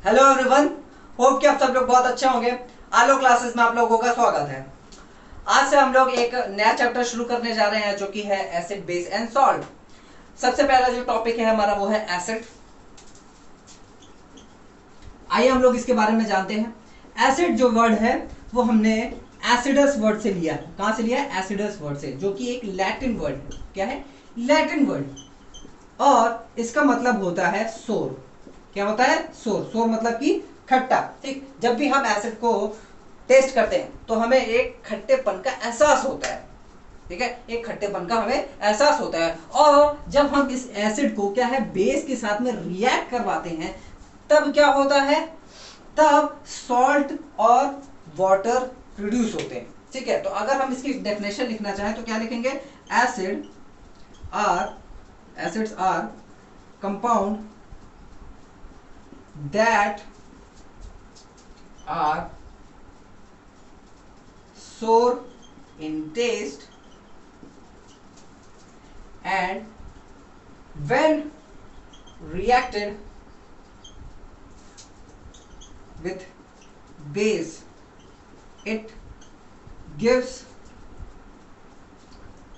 Hello everyone, hope कि आप सब लोग बहुत अच्छे होंगे। आलो क्लासेस में आप लोगों का स्वागत है। आज से हम लोग एक नया चैप्टर शुरू करने जा रहे हैं जो कि है एसिड बेस एंड सॉल्ट। सबसे पहला जो टॉपिक है हमारा वो है एसिड। आइए हम लोग इसके बारे में जानते हैं। एसिड जो वर्ड है वो हमने एसिडस वर्ड से लिया है। कहां से लिया है? एसिडस वर्ड से, जो कि एक लैटिन वर्ड है। क्या है? Latin word. और इसका मतलब होता है सोर। क्या होता है? सोर। सोर मतलब कि खट्टा। ठीक, जब भी हम एसिड को टेस्ट करते हैं तो हमें एक खट्टेपन का एहसास होता है। ठीक है, एक खट्टेपन का हमें एहसास होता है। और जब हम इस एसिड को क्या है बेस के साथ में रिएक्ट करवाते हैं तब क्या होता है? तब सॉल्ट और वाटर प्रोड्यूस होते हैं। ठीक है, तो अगर हम इसकी डेफिनेशन लिखना चाहें तो क्या लिखेंगे? Acids are compound that are sour in taste and when reacted with base it gives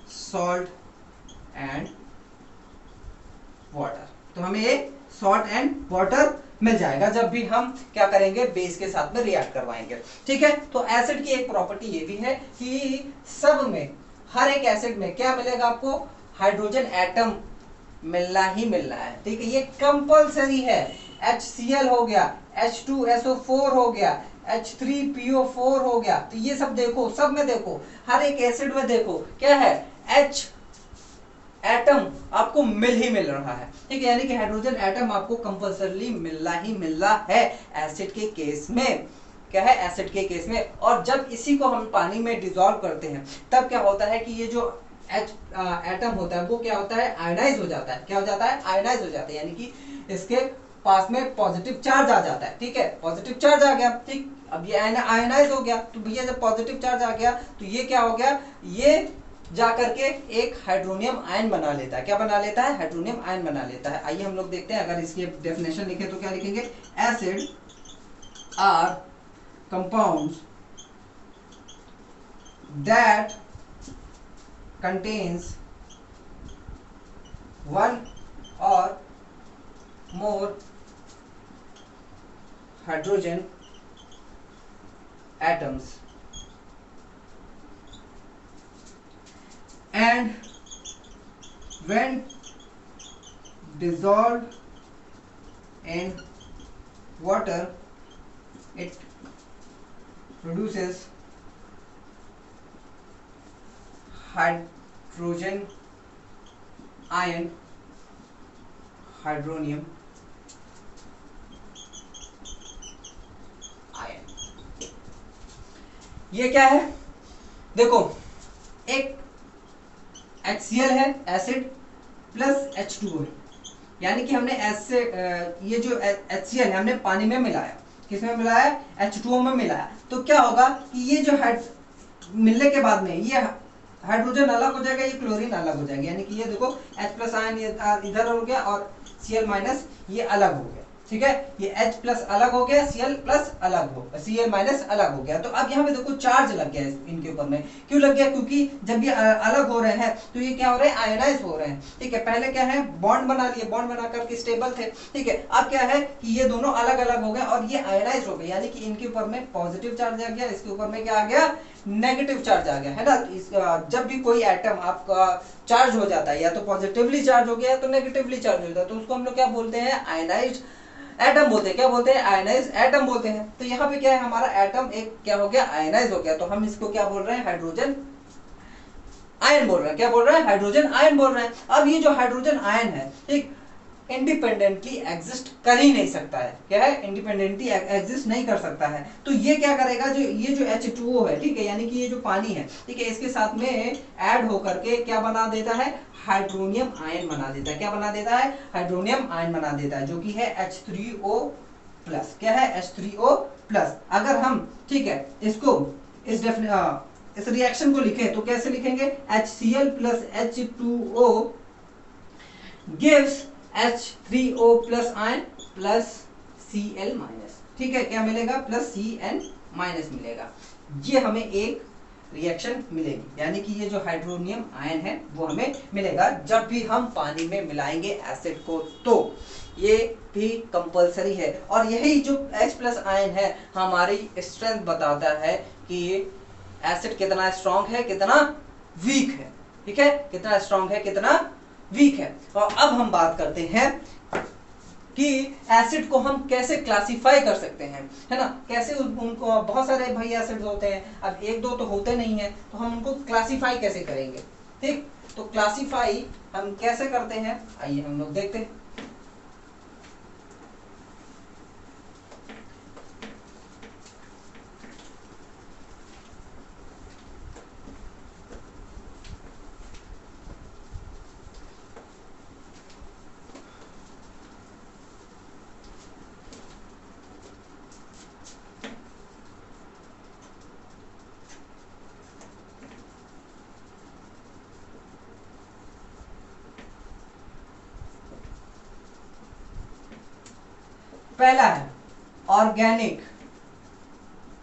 salt and water। तो हमें ये सॉल्ट एंड वाटर मिल जाएगा जब भी हम क्या करेंगे? बेस के साथ में रिएक्ट करवाएंगे। ठीक है, तो एसिड की एक प्रॉपर्टी ये भी है कि सब में, हर एक एसिड में क्या मिलेगा आपको? हाइड्रोजन एटम मिलना ही मिलना है। ठीक है, ये कंपलसरी है। HCl हो गया, H2SO4 हो गया, H3PO4 हो गया। तो ये सब देखो, सब में देखो, हर एक एसिड में देखो क्या है? H एटम आपको मिल ही मिल रहा है। ठीक है, यानी कि हाइड्रोजन एटम आपको कंपल्सरली मिलना ही मिलना है एसिड के केस में। क्या है? एसिड के केस में। और जब इसी को हम पानी में डिसॉल्व करते हैं तब क्या होता है कि ये जो H एटम होता है वो क्या होता है? आयनाइज हो जाता है। क्या हो जाता है? आयनाइज हो जाता है, यानी कि इसके पास में पॉजिटिव चार्ज आ जाता है। ठीक है, पॉजिटिव चार्ज आ गया। ठीक, अब ये आयनाइज हो गया। तो भैया जब पॉजिटिव चार्ज आ गया तो ये क्या हो गया? ये जाकर के एक हाइड्रोनियम आयन बना लेता है। क्या बना लेता है? हाइड्रोनियम आयन बना लेता है। आइए हम लोग देखते हैं, अगर इसकी डेफिनेशन लिखे तो क्या लिखेंगे? Acid are compounds that contains one or more hydrogen atoms and when dissolved in water it produces hydrogen ion, hydronium ion। ये क्या है? देखो, एक HCl है एसिड प्लस H2O है, यानी कि हमने ऐसे ये जो HCl है हमने पानी में मिलाया। किसमें मिलाया? H2O में मिलाया। तो क्या होगा कि ये जो मिलने के बाद में ये हाइड्रोजन अलग हो जाएगा, ये क्लोरीन अलग हो जाएगा, यानी कि ये देखो H प्लस आयन इधर हो गया और Cl माइनस ये अलग हो गया। ठीक है, ये H प्लस अलग हो गया, Cl प्लस अलग हो, Cl माइनस अलग हो गया। तो अब यहाँ पे देखो चार्ज लग गया इनके ऊपर में। क्यों लग गया? क्योंकि जब ये अलग हो रहे हैं तो ये क्या हो रहे हैं? आयनाइज हो रहे हैं। ठीक है, पहले क्या है? बॉन्ड बना लिए, बॉन्ड बना करके स्टेबल थे। ठीक है, अब क्या है कि ये दोनों अलग अलग हो गए और ये आयनाइज हो गए, यानी कि इनके ऊपर में पॉजिटिव चार्ज आ गया, इसके ऊपर में क्या आ गया? नेगेटिव चार्ज आ गया, है ना। जब भी कोई एटम आपका चार्ज हो जाता है, या तो पॉजिटिवली चार्ज हो गया तो नेगेटिवली चार्ज हो जाता है, तो उसको हम लोग क्या बोलते हैं? आयनाइज्ड एटम बोलते हैं। क्या बोलते हैं? आयनाइज एटम बोलते हैं। तो यहाँ पे क्या है? हमारा एटम एक क्या हो गया? आयनाइज हो गया। तो हम इसको क्या बोल रहे हैं? हाइड्रोजन आयन बोल रहे हैं। क्या बोल रहे हैं? हाइड्रोजन आयन बोल रहे हैं। अब ये जो हाइड्रोजन आयन है, ठीक, इंडिपेंडेंटली एग्जिस्ट कर ही नहीं सकता है। क्या है? इंडिपेंडेंटली एग्जिस्ट नहीं कर सकता है। तो ये क्या करेगा? जो ये जो H2O है, ठीक है, यानी कि ये जो पानी है, ठीक है, इसके साथ में ऐड होकर के क्या बना देता है? हाइड्रोनियम आयन बना देता है। क्या बना देता है? हाइड्रोनियम आयन बना देता है, जो कि है H3O प्लस। क्या है? H3O plus. अगर हम, ठीक है, इसको इस रिएक्शन को लिखें तो कैसे लिखेंगे? HCl plus H2O gives H3O plus ion plus Cl minus, ठीक है, क्या मिलेगा, प्लस Cn माइनस मिलेगा। ये हमें एक रिएक्शन मिलेगी, यानी कि ये जो हाइड्रोनियम आयन है वो हमें मिलेगा जब भी हम पानी में मिलाएंगे एसिड को, तो ये भी कंपलसरी है। और यही जो H प्लस आयन है हमारी स्ट्रेंथ बताता है कि एसिड कितना स्ट्रांग है कितना वीक है, ठीक है, कितना स्ट्रांग है कितना वीक है। और अब हम बात करते हैं कि एसिड को हम कैसे क्लासिफाई कर सकते हैं, है ना, कैसे उनको, बहुत सारे भाई एसिड्स होते हैं, अब एक दो तो होते नहीं है, तो हम उनको क्लासिफाई कैसे करेंगे, ठीक, तो क्लासिफाई हम कैसे करते हैं, आइए हम लोग देखते हैं। पहला है ऑर्गेनिक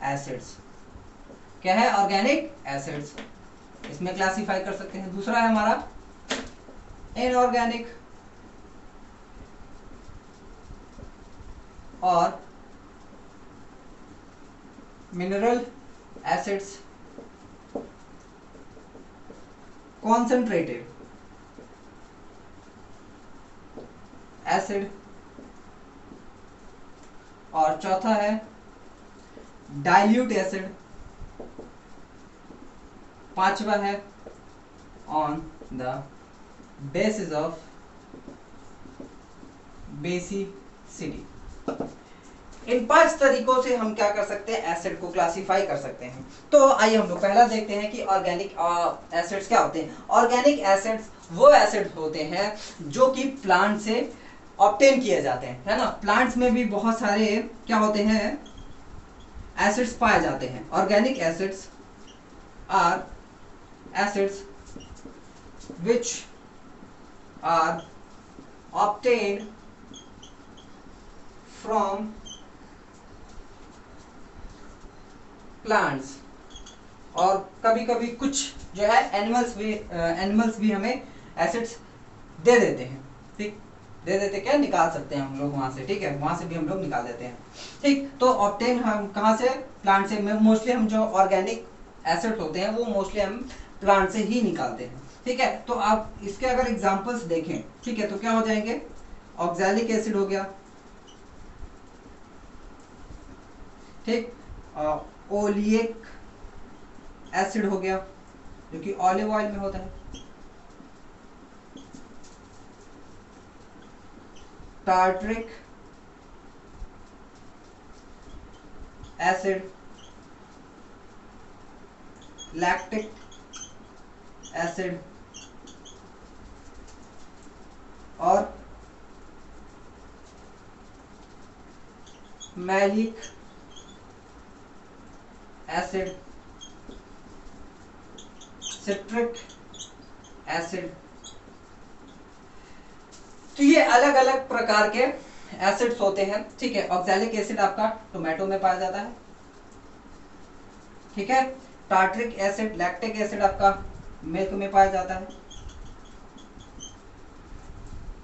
एसिड्स, क्या है, ऑर्गेनिक एसिड्स, इसमें क्लासिफाई कर सकते हैं। दूसरा है हमारा इनऑर्गेनिक और मिनरल एसिड्स, कॉन्सेंट्रेटेड एसिड, और चौथा है डाइल्यूट एसिड, पांचवा है on the basis of basicity. इन 5 तरीकों से हम क्या कर सकते हैं, एसिड को क्लासिफाई कर सकते हैं। तो आइए हम लोग पहला देखते हैं कि ऑर्गेनिक एसिड्स क्या होते हैं। ऑर्गेनिक एसिड्स वो एसिड्स होते हैं जो कि प्लांट से ऑब्टेन किए जाते हैं, है ना, प्लांट्स में भी बहुत सारे क्या होते हैं, एसिड्स पाए जाते हैं। Organic acids are acids which are obtained from plants, और कभी कभी कुछ जो है एनिमल्स भी हमें एसिड्स दे देते हैं, ठीक, दे देते, क्या निकाल सकते हैं हम लोग वहां से, ठीक है, वहां से भी हम लोग निकाल देते हैं, ठीक। तो ऑब्टेन हम कहाँ से, प्लांट से। मोस्टली हम जो ऑर्गेनिक एसिड होते हैं वो मोस्टली हम प्लांट से ही निकालते हैं, ठीक है। तो आप इसके अगर एग्जांपल्स देखें, ठीक है, तो क्या हो जाएंगे, ऑक्सैलिक एसिड हो गया, ठीक, ओलिक एसिड हो गया जो कि ऑलिव ऑयल में होता है, टार्ट्रिक एसिड, लैक्टिक एसिड, और मैलिक एसिड, सिट्रिक एसिड। तो ये अलग अलग प्रकार के एसिड्स होते हैं, ठीक है। ऑक्सैलिक एसिड आपका टोमेटो में पाया जाता है, ठीक है। टार्ट्रिक एसिड, लैक्टिक एसिड आपका मिल्क में पाया जाता है,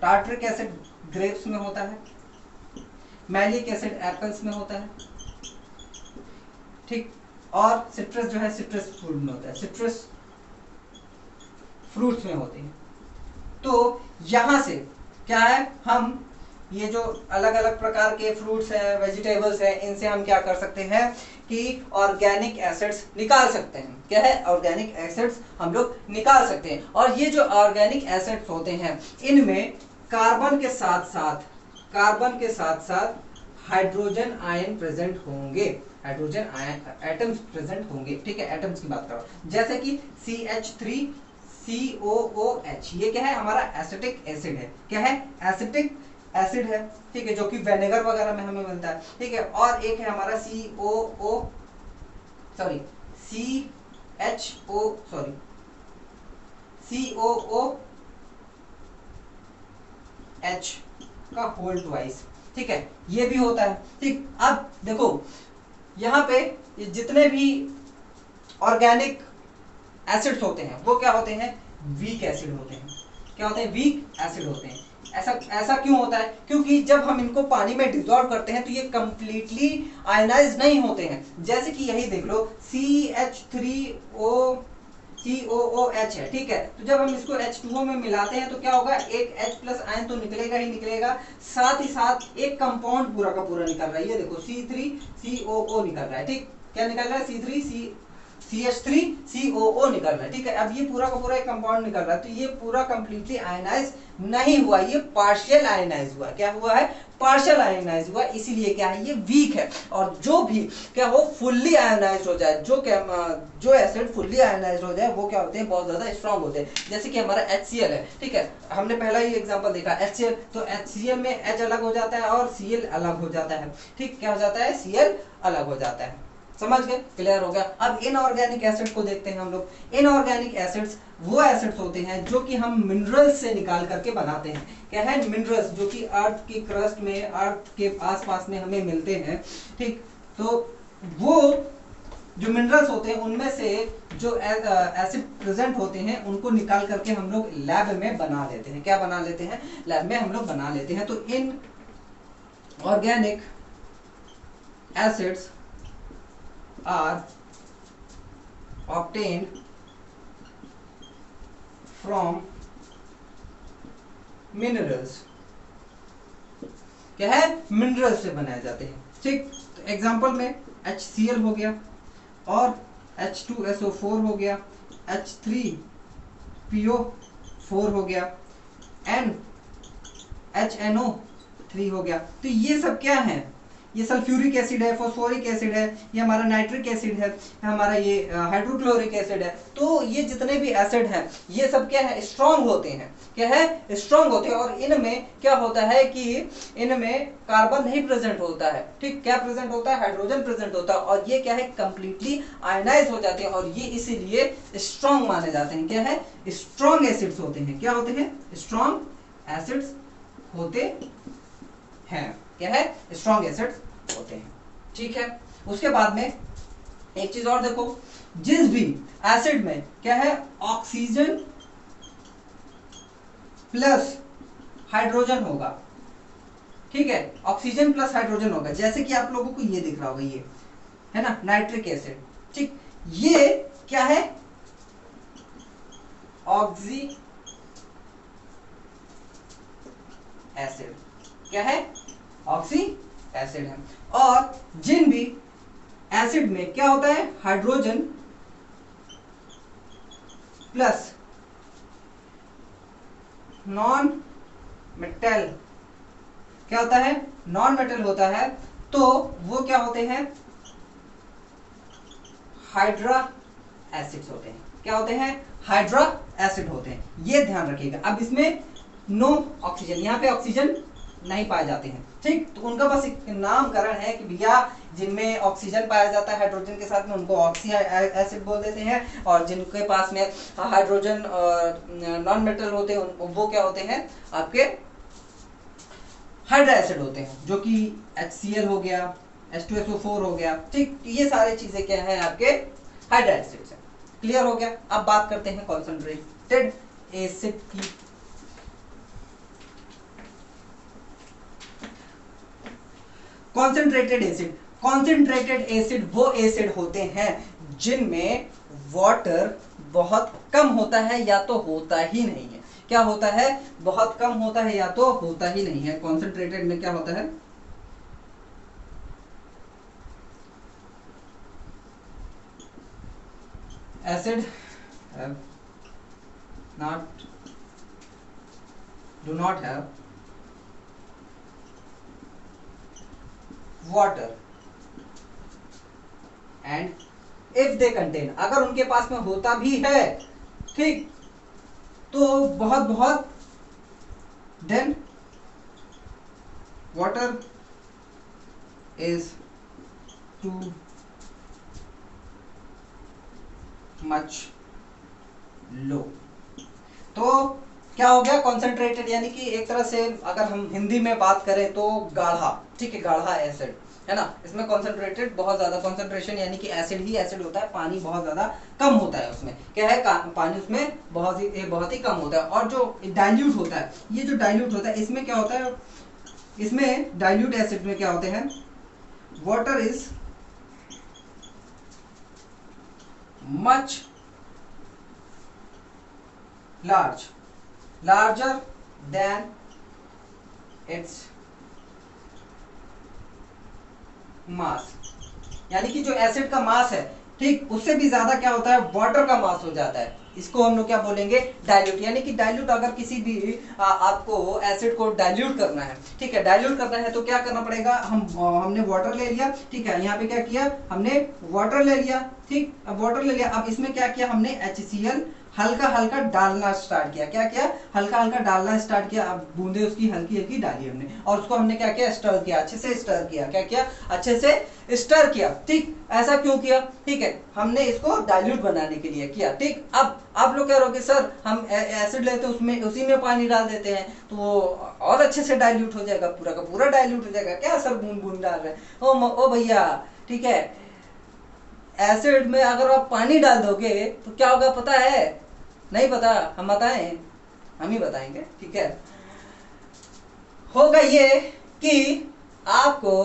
टार्ट्रिक एसिड ग्रेप्स में होता है, मैलिक एसिड एप्पल्स में होता है, ठीक, और सिट्रस जो है सिट्रस फ्रूट में होता है, सिट्रस फ्रूट्स में होते हैं। तो यहां से क्या है, हम ये जो अलग अलग प्रकार के फ्रूट्स हैं, वेजिटेबल्स हैं, इनसे हम क्या कर सकते हैं कि ऑर्गेनिक एसिड्स निकाल सकते हैं। क्या है, ऑर्गेनिक एसिड्स हम लोग निकाल सकते हैं। और ये जो ऑर्गेनिक एसिड्स होते हैं इनमें कार्बन के साथ साथ हाइड्रोजन आयन प्रेजेंट होंगे, हाइड्रोजन आयन एटम्स प्रेजेंट होंगे, ठीक है, एटम्स की बात कर रहा हूं, जैसे कि CH3COOH, ये क्या है, हमारा एसिटिक एसिड है, क्या है, एसिटिक एसिड है, ठीक है, जो कि विनेगर वगैरह में हमें मिलता है, ठीक है। और एक है हमारा COOH का होल ट्वाइस, ठीक है, ये भी होता है। ठीक, अब देखो यहाँ पे जितने भी ऑर्गेनिक एसिड्स होते हैं वो क्या होते हैं, वीक एसिड होते हैं। क्या होते हैं, वीक एसिड होते हैं। ऐसा ऐसा क्यों होता है, क्योंकि जब हम इनको पानी में डिसॉल्व करते हैं तो ये कंप्लीटली आयनाइज नहीं होते हैं। जैसे कि यही देख लो CH3O COOH है, ठीक है। तो जब हम इसको H2O में मिलाते हैं तो क्या होगा, एक H प्लस आयन तो निकलेगा ही निकलेगा, साथ ही साथ एक कंपाउंड पूरा का पूरा निकल रहा है। ये देखो C3COO निकल रहा है। ठीक, क्या निकल रहा है, CH3COO निकल रहा है। ठीक है, अब ये पूरा का पूरा एक कंपाउंड निकल रहा है, तो ये पूरा कंप्लीटली आयनाइज नहीं हुआ, ये पार्शियल आयनाइज हुआ। क्या हुआ है, पार्शियल आयनाइज हुआ, इसीलिए क्या है, ये वीक है। और जो भी क्या हो, फुल्ली आयनाइज हो जाए, जो एसिड फुल्ली आयनाइज हो जाए वो क्या होते हैं, बहुत ज्यादा स्ट्रांग होते हैं। जैसे कि हमारा HCl है, ठीक है, हमने पहला ही एग्जांपल देखा HCl, तो HCl में H अलग हो जाता है और Cl अलग हो जाता है। ठीक, क्या हो जाता है, Cl अलग हो जाता है। समझ गए, क्लियर हो गया। अब इनऑर्गेनिक एसिड को देखते हैं हम लोग। इनऑर्गेनिक एसिड्स वो एसिड्स होते हैं जो कि हम मिनरल्स से निकाल करके बनाते हैं। क्या है, मिनरल्स, जो कि अर्थ की क्रस्ट में, अर्थ के आसपास में हमें मिलते हैं। ठीक, तो वो जो मिनरल्स होते हैं उनमें से जो एसिड प्रेजेंट होते हैं उनको निकाल करके हम लोग लैब में बना लेते हैं। क्या बना लेते हैं, लैब में हम लोग बना लेते हैं। तो in organic acids are obtained from minerals। क्या है, मिनरल्स से बनाए जाते हैं। ठीक, तो एग्जांपल में HCl हो गया और H2SO4 हो गया, H3PO4 हो गया, HNO3 हो गया। तो ये सब क्या है, ये सल्फ्यूरिक एसिड है, फॉस्फोरिक एसिड है, ये हमारा नाइट्रिक एसिड है, हमारा ये हाइड्रोक्लोरिक एसिड है। तो ये जितने भी एसिड हैं ये सब क्या है, स्ट्रांग होते हैं। क्या है, स्ट्रांग होते हैं। और इनमें क्या होता है कि इनमें कार्बन नहीं प्रेजेंट होता है। ठीक, क्या प्रेजेंट होता है, हाइड्रोजन प्रेजेंट होता है। और ये क्या है, कंप्लीटली आयनाइज हो जाते हैं और ये इसीलिए स्ट्रांग माने जाते हैं। क्या है, स्ट्रांग एसिड्स होते हैं। क्या होते हैं, स्ट्रांग एसिड्स होते हैं। क्या है, स्ट्रॉन्ग एसिड्स होते हैं। ठीक है, उसके बाद में एक चीज और देखो, जिस भी एसिड में क्या है, ऑक्सीजन प्लस हाइड्रोजन होगा। ठीक है, ऑक्सीजन प्लस हाइड्रोजन होगा। जैसे कि आप लोगों को ये दिख रहा होगा, ये है ना नाइट्रिक एसिड। ठीक, ये क्या है, ऑक्सी एसिड। क्या है, ऑक्सी एसिड है। और जिन भी एसिड में क्या होता है, हाइड्रोजन प्लस नॉन मेटल, क्या होता है, नॉन मेटल होता है, तो वो क्या होते हैं, हाइड्रा एसिड्स होते हैं। क्या होते हैं, हाइड्रा एसिड होते हैं। ये ध्यान रखिएगा। अब इसमें नो ऑक्सीजन, यहाँ पे ऑक्सीजन नहीं पाए जाते हैं। ठीक, तो उनका बस एक नामकरण है कि भैया जिनमें ऑक्सीजन पाया जाता है हाइड्रोजन के साथ में उनको ऑक्सी एसिड बोल देते हैं, और जिनके पास में हाइड्रोजन नॉन मेटल होते हैं वो क्या होते हैं, आपके हाइड्रा एसिड होते हैं, जो कि HCl हो गया, H2SO4 हो गया। ठीक, ये सारी चीजें क्या है, आपके हाइड्रा एसिड्स है। क्लियर हो गया। अब बात करते हैं कॉन्सेंट्रेटेड एसिड की। कॉन्सेंट्रेटेड एसिड, कॉन्सेंट्रेटेड एसिड वो एसिड होते हैं जिनमें वाटर बहुत कम होता है या तो होता ही नहीं है। क्या होता है, बहुत कम होता है या तो होता ही नहीं है। कॉन्सेंट्रेटेड में क्या होता है, acid do not have water and if they contain, अगर उनके पास में होता भी है, ठीक, तो बहुत बहुत, then water is too much low। तो क्या हो गया कॉन्सेंट्रेटेड, यानी कि एक तरह से अगर हम हिंदी में बात करें तो गाढ़ा, ठीक है, गाढ़ा एसिड है ना। इसमें कॉन्सेंट्रेटेड बहुत ज्यादा कॉन्सेंट्रेशन, यानी कि एसिड ही एसिड होता है, पानी बहुत ज्यादा कम होता है उसमें, क्या है पानी उसमें बहुत ही कम होता है। और जो डाइल्यूट होता है, ये जो डाइल्यूट होता है इसमें क्या होता है, इसमें डाइल्यूट एसिड में क्या होते हैं, water is much larger than its मास, यानी कि जो एसिड का मास है, ठीक, उससे भी ज्यादा क्या होता है, वाटर का मास हो जाता है। इसको हम लोग क्या बोलेंगे, डाइल्यूट। यानी कि डाइल्यूट, अगर किसी भी आपको एसिड को डाइल्यूट करना है, ठीक है, डाइल्यूट करना है तो क्या करना पड़ेगा, हमने वाटर ले लिया, ठीक है, यहाँ पे क्या किया, हमने वाटर ले लिया, ठीक, अब वाटर ले लिया, अब इसमें क्या किया हमने HCl हल्का हल्का डालना स्टार्ट किया, क्या किया, हल्का हल्का डालना स्टार्ट किया, अब बूंदे उसकी हल्की हल्की डाली हमने, और उसको हमने क्या किया, स्टर किया, अच्छे से स्टर किया, क्या किया, अच्छे से स्टर किया, ठीक। ऐसा क्यों किया, ठीक है, हमने इसको डाइल्यूट बनाने के लिए किया, ठीक। अब आप लोग कह रहे हो सर हम एसिड लेते हैं उसमें उसी में पानी डाल देते हैं तो वो और अच्छे से डाइल्यूट हो जाएगा, पूरा का पूरा डाइल्यूट हो जाएगा, क्या सर बूंद बूंद डाल रहे हैं, ओ भैया, ठीक है, एसिड में अगर आप पानी डाल दोगे तो क्या होगा पता है, नहीं पता, हम बताएं, हम ही बताएंगे, ठीक है। होगा ये कि आपको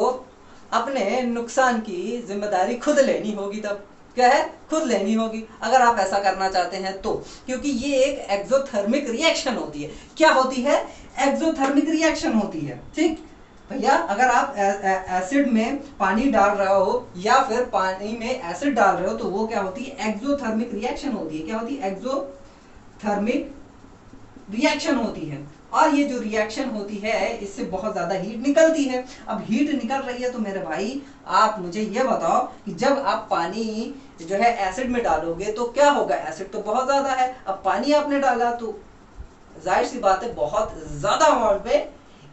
अपने नुकसान की जिम्मेदारी खुद लेनी होगी, तब क्या है, खुद लेनी होगी, अगर आप ऐसा करना चाहते हैं तो, क्योंकि ये एक एक्सोथर्मिक रिएक्शन होती है। क्या होती है, एक्सोथर्मिक रिएक्शन होती है, ठीक भैया। अगर आप एसिड में पानी डाल रहे हो या फिर पानी में एसिड डाल रहे हो तो वो क्या होती है, एक्सोथर्मिक रिएक्शन होती है। क्या होती है, एक्सोथर्मिक रिएक्शन होती है। और ये जो रिएक्शन होती है इससे बहुत ज्यादा हीट निकलती है। अब हीट निकल रही है तो मेरे भाई आप मुझे ये बताओ कि जब आप पानी जो है एसिड में डालोगे तो क्या होगा, एसिड तो बहुत ज्यादा है, अब पानी आपने डाला तो जाहिर सी बात है बहुत ज्यादा अमाउंट पे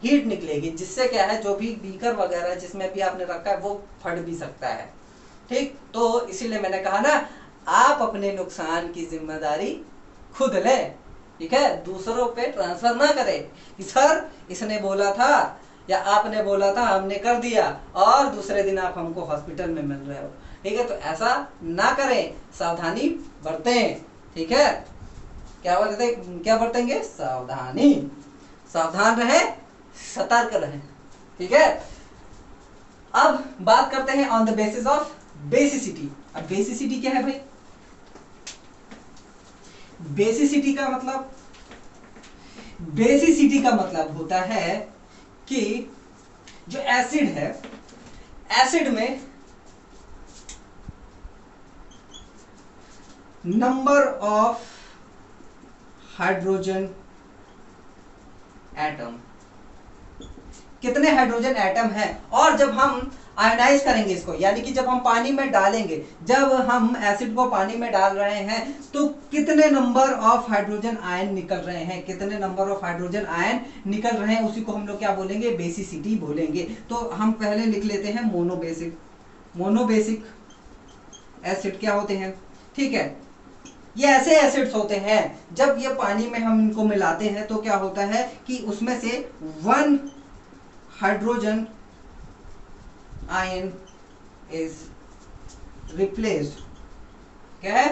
हीट निकलेगी, जिससे क्या है, जो भी बीकर वगैरह जिसमें भी आपने रखा है वो फट भी सकता है, ठीक। तो इसीलिए मैंने कहा ना, आप अपने नुकसान की जिम्मेदारी खुद लें, ठीक है, दूसरों पे ट्रांसफर ना करें कि सर इसने बोला था या आपने बोला था हमने कर दिया और दूसरे दिन आप हमको हॉस्पिटल में मिल रहे हो, ठीक है। तो ऐसा ना करें, सावधानी बरतें, ठीक है। क्या बरतेंगे, सावधानी, सावधान रहे, सतर्क रहे, ठीक है। अब बात करते हैं on the basis of basicity. अब बेसिसिटी क्या है भाई, बेसिसिटी का मतलब होता है कि जो एसिड है, एसिड में नंबर ऑफ हाइड्रोजन एटम, कितने हाइड्रोजन एटम हैं, और जब हम आयोनाइज करेंगे इसको, यानी कि जब हम पानी में डालेंगे, जब हम एसिड को पानी में डाल रहे हैं तो कितने नंबर ऑफ हाइड्रोजन आयन निकल रहे हैं, कितने नंबर ऑफ हाइड्रोजन आयन निकल रहे हैं, उसी को हम लोग क्या बोलेंगे, बेसिसिटी बोलेंगे। तो हम पहले लिख लेते हैं मोनोबेसिक। मोनोबेसिक एसिड क्या होते हैं, ठीक है, ये ऐसे एसिड्स होते हैं जब ये पानी में हम इनको मिलाते हैं तो क्या होता है कि उसमें से 1 हाइड्रोजन आयन इज रिप्लेस्ड, क्या है,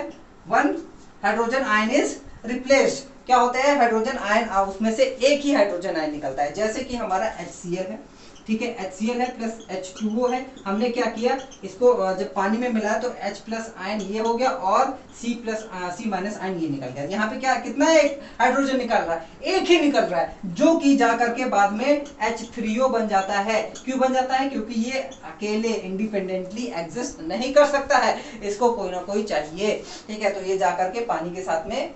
1 हाइड्रोजन आयन इज रिप्लेस्ड। क्या होता है, हाइड्रोजन आयन, उसमें से एक ही हाइड्रोजन आयन निकलता है, जैसे कि हमारा HCl है, ठीक है, HCl है प्लस H2O है, हमने क्या किया, इसको जब पानी में मिलाया तो H प्लस आयन ये हो गया और C माइनस आयन ये निकल गया। यहाँ पे क्या, कितना एक हाइड्रोजन निकल रहा है, एक ही निकल रहा है, जो कि जा करके बाद में H3O बन जाता है। क्यों बन जाता है, क्योंकि ये अकेले इंडिपेंडेंटली एग्जिस्ट नहीं कर सकता है, इसको कोई ना कोई चाहिए, ठीक है। तो ये जा करके पानी के साथ में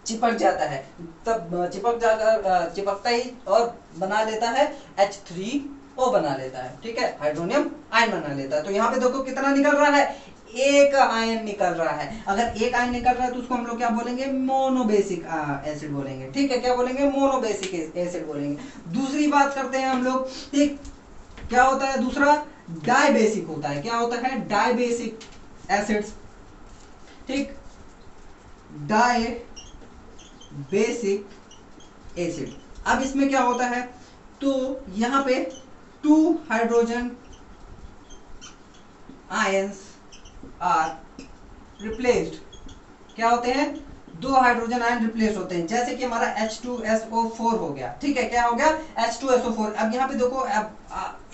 चिपक जाता है, तब चिपकता ही और बना लेता है H3O बना लेता है, ठीक है, हाइड्रोनियम आयन बना लेता है। तो यहाँ पे देखो कितना निकल रहा है, एक आयन निकल रहा है। अगर एक आयन निकल रहा है तो उसको हम लोग क्या बोलेंगे, मोनोबेसिक एसिड बोलेंगे, ठीक है, क्या बोलेंगे, मोनोबेसिक एसिड बोलेंगे। दूसरी बात करते हैं हम लोग, ठीक, क्या होता है दूसरा, डाइबेसिक होता है। क्या होता है, डाइबेसिक एसिड्स, ठीक, डाइबेसिक एसिड। अब इसमें क्या होता है, तो यहाँ पे 2 हाइड्रोजन आयंस आर रिप्लेस्ड, क्या होते हैं, 2 हाइड्रोजन आयन रिप्लेस होते हैं। जैसे कि हमारा H2SO4 हो गया, ठीक है, क्या हो गया, H2SO4। अब यहाँ पे देखो, अब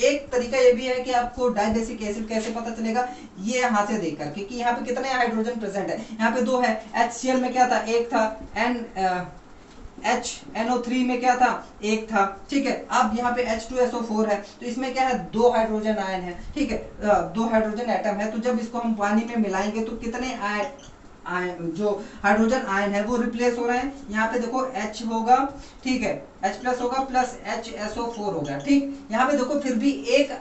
एक तरीका ये भी है कि आपको डाइबेसिक एसिड कैसे पता चलेगा, ये यहाँ से देख कर कि यहाँ पे कितने हाइड्रोजन प्रेजेंट है। यहाँ पे 2 है, HCl में क्या था, 1 था, HNO3 में क्या था, 1 था, ठीक है। अब यहाँ पे H2SO4 है, तो इसमें क्या है, 2 हाइड्रोजन आयन है, ठीक है, 2 हाइड्रोजन एटम है। तो जब इसको हम पानी में मिलाएंगे तो कितने आयन, जो हाइड्रोजन आयन है वो रिप्लेस हो रहे हैं। यहाँ पे देखो H होगा, ठीक है, H प्लस होगा प्लस HSO4 होगा, ठीक। यहाँ पे देखो फिर भी एक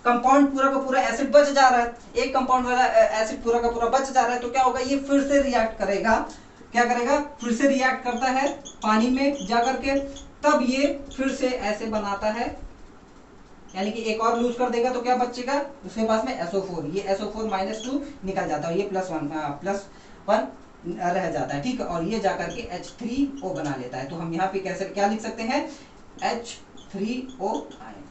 कंपाउंड पूरा का पूरा एसिड बच जा रहा है, एक कंपाउंड वाला एसिड पूरा का पूरा बच जा रहा है। तो क्या होगा, ये फिर से रिएक्ट करेगा, क्या करेगा, फिर से रिएक्ट करता है पानी में जाकर के, तब ये फिर से ऐसे बनाता है, यानी कि एक और लूज कर देगा तो क्या बचेगा उसके पास में SO4, ये SO4 -2 निकल जाता है, ये +1 रह जाता है, ठीक है। और ये जाकर के H3O बना लेता है। तो हम यहाँ पे कैसे क्या लिख सकते हैं, H3O,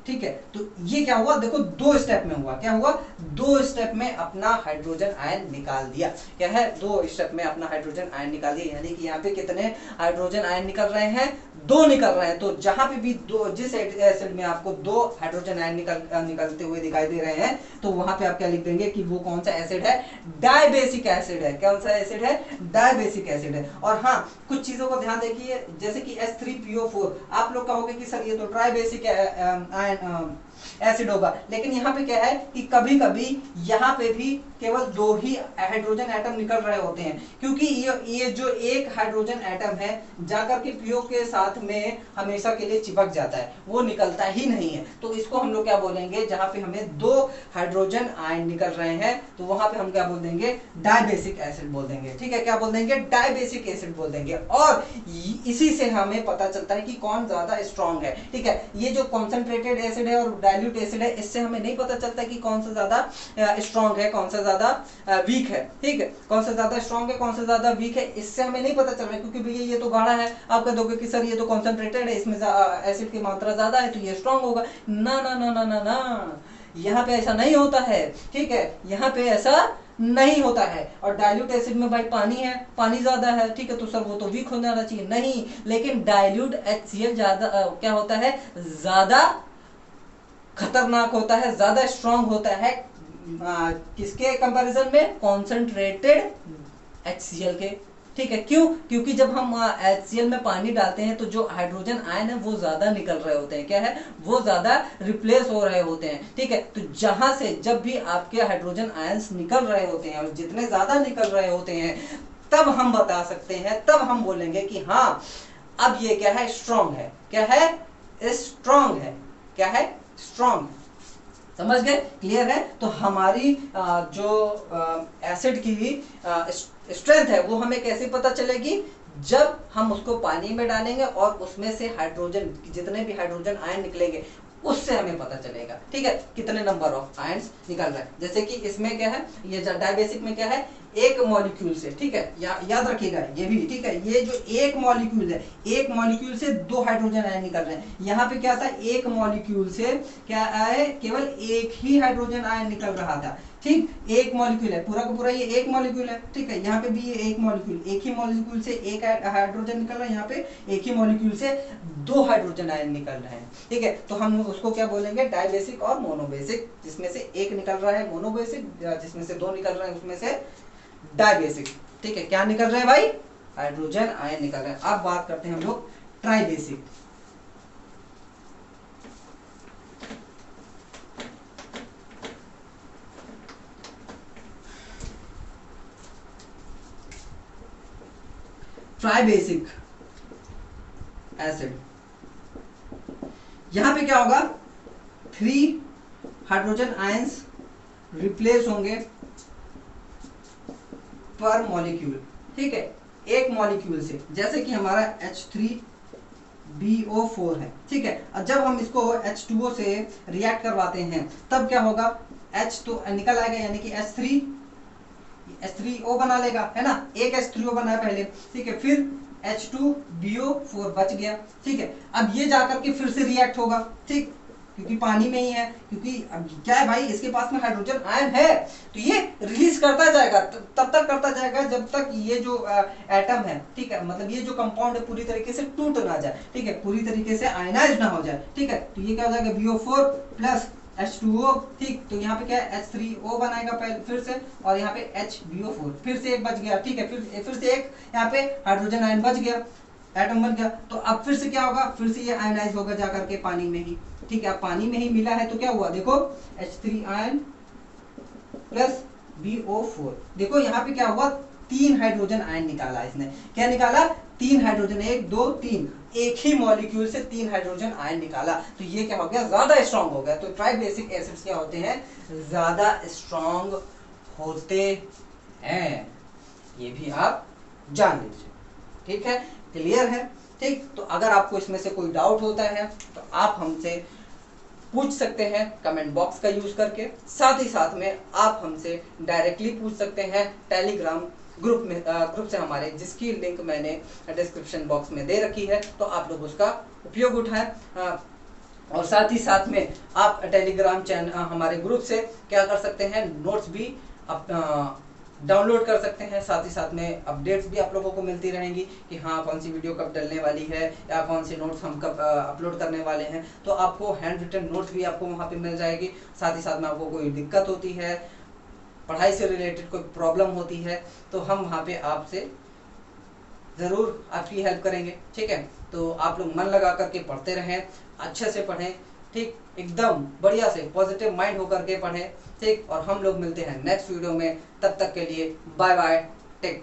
ठीक है। तो ये क्या हुआ, देखो 2 स्टेप में हुआ, क्या हुआ, 2 स्टेप में अपना हाइड्रोजन आयन निकाल दिया। क्या है, 2 स्टेप में अपना हाइड्रोजन आयन निकाल दिया, यानी कि यहाँ पे कितने हाइड्रोजन आयन निकल रहे हैं, 2 निकल रहे हैं। तो जहां पे भी 2, जिस एसिड में आपको 2 हाइड्रोजन आयन निकलते हुए दिखाई दे रहे हैं, तो वहां पे आप क्या लिख देंगे कि वो कौन सा एसिड है, डाइबेसिक एसिड है। कौन सा एसिड है, डाइबेसिक एसिड है। और हाँ, कुछ चीजों को ध्यान देखिए, जैसे कि H3PO4, आप लोग कहोगे कि सर ये तो ट्राइबेसिक एसिड होगा, लेकिन यहाँ पे क्या है कि कभी कभी यहाँ पे भी केवल 2 ही हाइड्रोजन एटम निकल रहे होते हैं, क्योंकि ये जो एक हाइड्रोजन एटम है जाकर के पीओ के साथ में हमेशा के लिए चिपक जाता है, वो निकलता ही नहीं है। तो इसको हम लोग क्या बोलेंगे, जहां पे हमें 2 हाइड्रोजन आयन निकल रहे हैं तो वहां पे हम क्या बोल देंगे, डाइबेसिक एसिड बोल देंगे, ठीक है। क्या बोल देंगे, डाइबेसिक एसिड बोल देंगे। और इसी से हमें पता चलता है कि कौन ज्यादा स्ट्रॉन्ग है, ठीक है। ये जो कॉन्सेंट्रेटेड एसिड है और डाइल्यूट एसिड है, इससे हमें नहीं पता चलता कि कौन सा ज्यादा स्ट्रॉन्ग है, कौन सा ज्यादा वीक है, ठीक है। कौन सा ज्यादा स्ट्रॉन्ग है, कौन सा ज्यादा वीक है, इससे हमें नहीं पता चल रहा है, क्योंकि भैया ये तो गाढ़ा है, आप कह दोगे कि सर ये तो कॉन्सेंट्रेटेड है, इसमें एसिड की मात्रा ज्यादा है तो ये स्ट्रॉन्ग होगा। ना ना ना ना ना ना, यहाँ पे ऐसा नहीं होता है, ठीक है, यहाँ पे ऐसा नहीं होता है। और डाइल्यूट एसिड में भाई पानी है, पानी ज्यादा है, ठीक है, तो सर वो तो वीक हो जाना चाहिए, नहीं। लेकिन डाइल्यूट HCl ज्यादा क्या होता है, ज्यादा खतरनाक होता है, ज्यादा स्ट्रॉन्ग होता है, किसके कंपैरिजन में, कॉन्सेंट्रेटेड HCl के, ठीक है। क्यों, क्योंकि जब हम HCl में पानी डालते हैं तो जो हाइड्रोजन आयन है वो ज्यादा निकल रहे होते हैं, क्या है, वो ज्यादा रिप्लेस हो रहे होते हैं, ठीक है। तो जहां से जब भी आपके हाइड्रोजन आयंस निकल रहे होते हैं और जितने ज्यादा निकल रहे होते हैं, तब हम बता सकते हैं, तब हम बोलेंगे कि हाँ अब ये क्या है, स्ट्रॉन्ग है, क्या है, स्ट्रॉन्ग है, क्या है, स्ट्रॉन्ग। समझ गए, क्लियर है। तो हमारी जो एसिड की स्ट्रेंथ है वो हमें कैसे पता चलेगी, जब हम उसको पानी में डालेंगे और उसमें से हाइड्रोजन, जितने भी हाइड्रोजन आयन निकलेंगे उससे हमें पता चलेगा, ठीक है, कितने नंबर ऑफ आयंस निकल रहे हैं। जैसे कि इसमें क्या है, ये डाइबेसिक में क्या है, एक मॉलिक्यूल से, ठीक है, याद रखिएगा ये भी, ठीक है, ये जो एक मॉलिक्यूल है, एक मॉलिक्यूल से 2 हाइड्रोजन आयन निकल रहे हैं। यहाँ पे क्या था, एक मॉलिक्यूल से क्या है, केवल एक ही हाइड्रोजन आयन निकल रहा था, ठीक, एक मॉलिक्यूल है, पूरा का पूरा ये एक मॉलिक्यूल है, ठीक है। यहाँ पे भी ये एक मॉलिक्यूल, एक ही मॉलिक्यूल से एक हाइड्रोजन निकल रहा है, यहाँ पे एक ही मॉलिक्यूल से 2 हाइड्रोजन आयन निकल रहे हैं, ठीक है। तो हम उसको क्या बोलेंगे, डाइबेसिक और मोनोबेसिक, जिसमें से एक निकल रहा है मोनोबेसिक, जिसमें से 2 निकल रहे हैं उसमें से डाइबेसिक, ठीक है। क्या निकल रहे हैं भाई, हाइड्रोजन आयन निकल रहे हैं। अब बात करते हैं हम लोग ट्राइबेसिक। ट्राइबेसिक एसिड, यहां पे क्या होगा, 3 हाइड्रोजन आयंस रिप्लेस होंगे पर मॉलिक्यूल, ठीक है, एक मॉलिक्यूल से। जैसे कि हमारा H3BO4 है, ठीक है। और जब हम इसको H2O से रिएक्ट करवाते हैं तब क्या होगा, H तो निकल आएगा, यानी कि H3O बना लेगा, है ना, एक H3O बना पहले, ठीक है। फिर H2BO4 बच गया। ठीक है, अब ये जाकर के फिर से रिएक्ट होगा, ठीक, क्योंकि पानी में ही है, क्योंकि अब क्या है भाई, इसके पास में हाइड्रोजन आयन है, तो ये रिलीज करता जाएगा, तब तक करता जाएगा जब तक ये जो एटम है, ठीक है, मतलब ये जो कंपाउंड है पूरी तरीके से टूट ना जाए, ठीक है, पूरी तरीके से आयनाइज ना हो जाए। ठीक है, तो ये क्या हो जाएगा, BO4 प्लस H2O, ठीक, तो यहाँ पे क्या है, H3O बनाएगा पहले फिर से, और यहाँ पे HBO4 फिर से एक बच गया। ठीक है, फिर से एक यहाँ पे हाइड्रोजन आयन बच गया, एटम बन गया। तो अब फिर से क्या होगा, फिर से ये आयनाइज होगा जाकर के पानी में ही। ठीक है, अब पानी में ही मिला है तो क्या हुआ, देखो H3 आयन प्लस BO4, देखो यहाँ पे क्या हुआ, 3 हाइड्रोजन आयन निकाला इसने। क्या निकाला, 3 हाइड्रोजन, 1 2 3, एक ही मॉलिक्यूल से 3 हाइड्रोजन आयन निकाला। तो ये क्या हो गया, ज्यादा स्ट्रांग हो गया। तो ट्राइबेसिक एसिड्स क्या होते हैं, ज्यादा स्ट्रांग होते हैं, ये भी आप जान लीजिए। ठीक है, क्लियर है। ठीक, तो अगर आपको इसमें से कोई डाउट होता है तो आप हमसे पूछ सकते हैं कमेंट बॉक्स का यूज करके, साथ ही साथ में आप हमसे डायरेक्टली पूछ सकते हैं टेलीग्राम ग्रुप से हमारे, जिसकी लिंक मैंने डिस्क्रिप्शन बॉक्स में दे रखी है, तो आप लोग उसका उपयोग उठाएं। और साथ ही साथ में आप टेलीग्राम चैनल हमारे ग्रुप से क्या कर सकते हैं, नोट्स भी डाउनलोड कर सकते हैं, साथ ही साथ में अपडेट्स भी आप लोगों को मिलती रहेंगी कि हाँ कौन सी वीडियो कब डलने वाली है या कौन सी नोट्स हम कब अपलोड करने वाले हैं। तो आपको हैंड रिटन नोट्स भी आपको वहाँ पे मिल जाएगी। साथ ही साथ में आपको कोई दिक्कत होती है, पढ़ाई से रिलेटेड कोई प्रॉब्लम होती है, तो हम वहाँ पे आपसे ज़रूर आपकी हेल्प करेंगे। ठीक है, तो आप लोग मन लगा करके पढ़ते रहें, अच्छे से पढ़ें, ठीक, एकदम बढ़िया से पॉजिटिव माइंड होकर के पढ़ें। ठीक, और हम लोग मिलते हैं नेक्स्ट वीडियो में, तब तक के लिए बाय बाय, टेक केयर।